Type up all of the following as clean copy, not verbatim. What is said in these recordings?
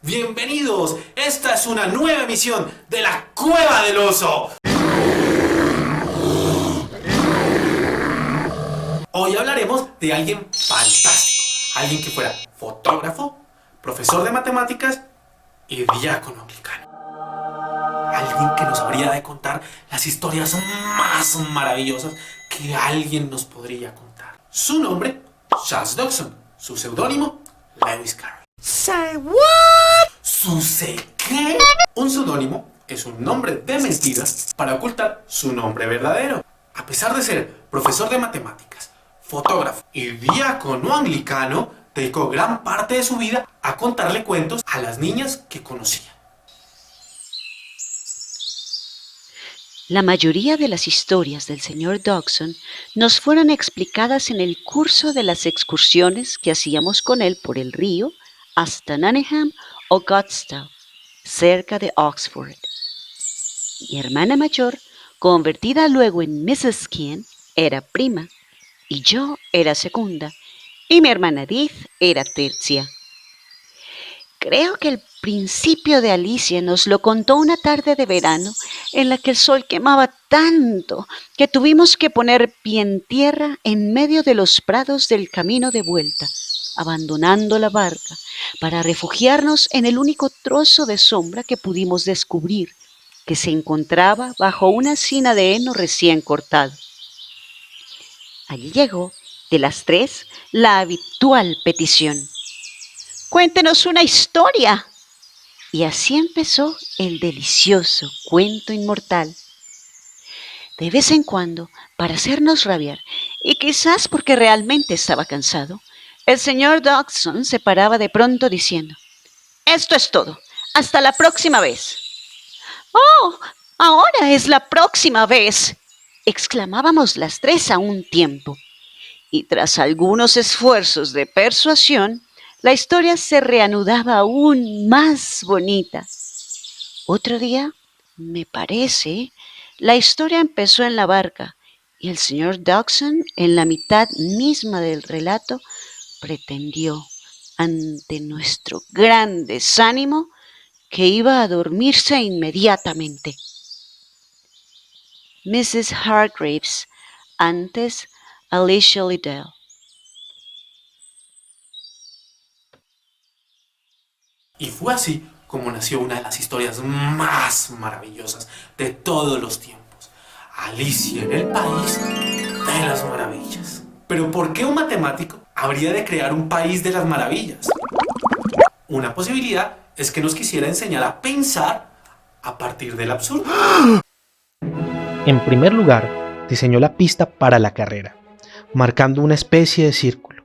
Bienvenidos, esta es una nueva emisión de la Cueva del Oso. Hoy hablaremos de alguien fantástico, alguien que fuera fotógrafo, profesor de matemáticas y diácono anglicano. Alguien que nos habría de contar las historias más maravillosas que alguien nos podría contar. Su nombre, Charles Dodgson. Su seudónimo, Lewis Carroll. Say what? ¿Qué? Un seudónimo es un nombre de mentira para ocultar su nombre verdadero. A pesar de ser profesor de matemáticas, fotógrafo y diácono anglicano, dedicó gran parte de su vida a contarle cuentos a las niñas que conocía. La mayoría de las historias del señor Dodgson nos fueron explicadas en el curso de las excursiones que hacíamos con él por el río hasta Nottingham o Godstow, cerca de Oxford. Mi hermana mayor, convertida luego en Mrs. Skin, era prima, y yo era segunda, y mi hermana Edith era tercia. Creo que el principio de Alicia nos lo contó una tarde de verano en la que el sol quemaba tanto que tuvimos que poner pie en tierra en medio de los prados del camino de vuelta, abandonando la barca para refugiarnos en el único trozo de sombra que pudimos descubrir, que se encontraba bajo una encina de heno recién cortado. Allí llegó, de las tres, la habitual petición: «Cuéntenos una historia». Y así empezó el delicioso cuento inmortal. De vez en cuando, para hacernos rabiar, y quizás porque realmente estaba cansado, el señor Dodgson se paraba de pronto diciendo: «Esto es todo. Hasta la próxima vez». «¡Oh! Ahora es la próxima vez», exclamábamos las tres a un tiempo. Y tras algunos esfuerzos de persuasión, la historia se reanudaba aún más bonita. Otro día, me parece, la historia empezó en la barca y el señor Dodgson, en la mitad misma del relato, pretendió, ante nuestro gran desánimo, que iba a dormirse inmediatamente. Mrs. Hargreaves, antes Alicia Liddell. Y fue así como nació una de las historias más maravillosas de todos los tiempos. Alicia en el País de las Maravillas. Pero ¿por qué un matemático habría de crear un país de las maravillas? Una posibilidad es que nos quisiera enseñar a pensar a partir del absurdo. En primer lugar, diseñó la pista para la carrera, marcando una especie de círculo,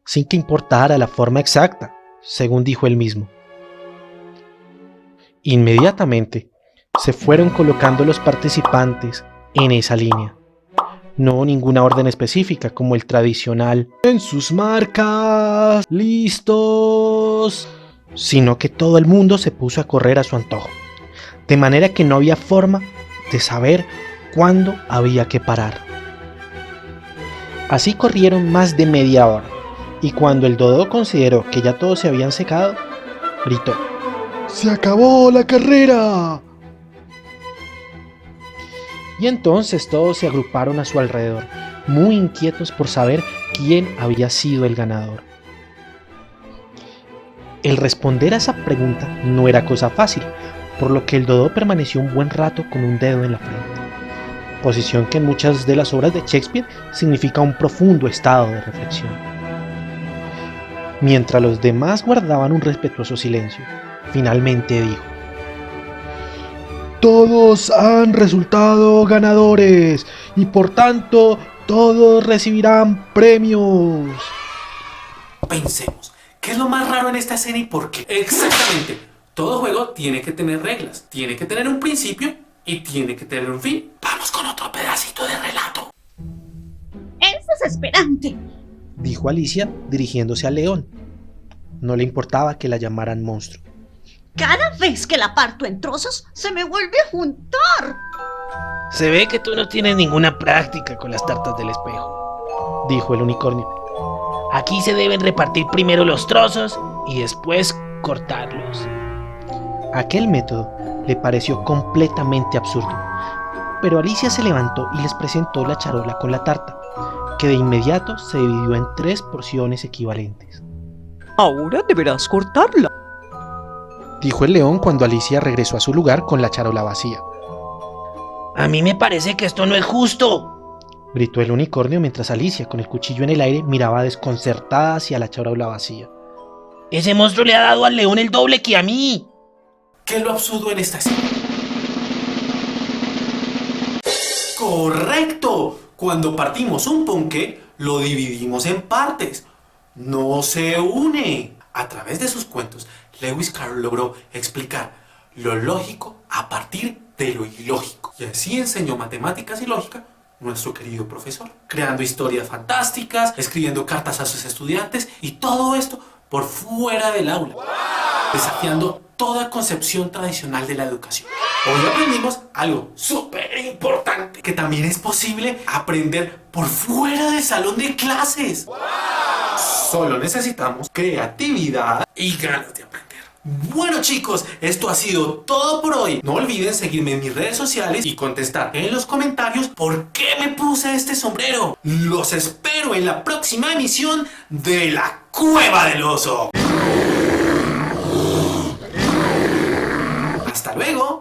sin que importara la forma exacta, según dijo él mismo. Inmediatamente se fueron colocando los participantes en esa línea. No ninguna orden específica como el tradicional «en sus marcas, listos», sino que todo el mundo se puso a correr a su antojo, de manera que no había forma de saber cuándo había que parar. Así corrieron más de media hora, y cuando el dodo consideró que ya todos se habían secado, gritó: «¡Se acabó la carrera!». Y entonces todos se agruparon a su alrededor, muy inquietos por saber quién había sido el ganador. El responder a esa pregunta no era cosa fácil, por lo que el dodo permaneció un buen rato con un dedo en la frente, posición que en muchas de las obras de Shakespeare significa un profundo estado de reflexión. Mientras los demás guardaban un respetuoso silencio, finalmente dijo: «Todos han resultado ganadores y por tanto todos recibirán premios». Pensemos, ¿qué es lo más raro en esta escena y por qué? Exactamente, todo juego tiene que tener reglas, tiene que tener un principio y tiene que tener un fin. Vamos con otro pedacito de relato. ¡Es desesperante!, dijo Alicia dirigiéndose al león. No le importaba que la llamaran monstruo. «Cada vez que la parto en trozos, se me vuelve a juntar». «Se ve que tú no tienes ninguna práctica con las tartas del espejo», dijo el unicornio. «Aquí se deben repartir primero los trozos y después cortarlos. Aquel método le pareció completamente absurdo, pero Alicia se levantó y les presentó la charola con la tarta, que de inmediato se dividió en 3 porciones equivalentes. Ahora deberás cortarla. Dijo el león cuando Alicia regresó a su lugar con la charola vacía. A mí me parece que esto no es justo, Gritó el unicornio mientras Alicia, con el cuchillo en el aire, miraba desconcertada hacia la charola vacía. ese monstruo le ha dado al león el doble que a mí. ¿Qué es lo absurdo en esta escena? ¡Correcto! Cuando partimos un ponqué, lo dividimos en partes. No se une. A través de sus cuentos, Lewis Carroll logró explicar lo lógico a partir de lo ilógico. Y así enseñó matemáticas y lógica nuestro querido profesor, creando historias fantásticas, escribiendo cartas a sus estudiantes y todo esto por fuera del aula, desafiando toda concepción tradicional de la educación. Hoy aprendimos algo súper importante, que también es posible aprender por fuera del salón de clases. Solo necesitamos creatividad y ganas de aprender. Bueno chicos, esto ha sido todo por hoy. No olviden seguirme en mis redes sociales y contestar en los comentarios por qué me puse este sombrero. Los espero en la próxima emisión de La Cueva del Oso. Hasta luego.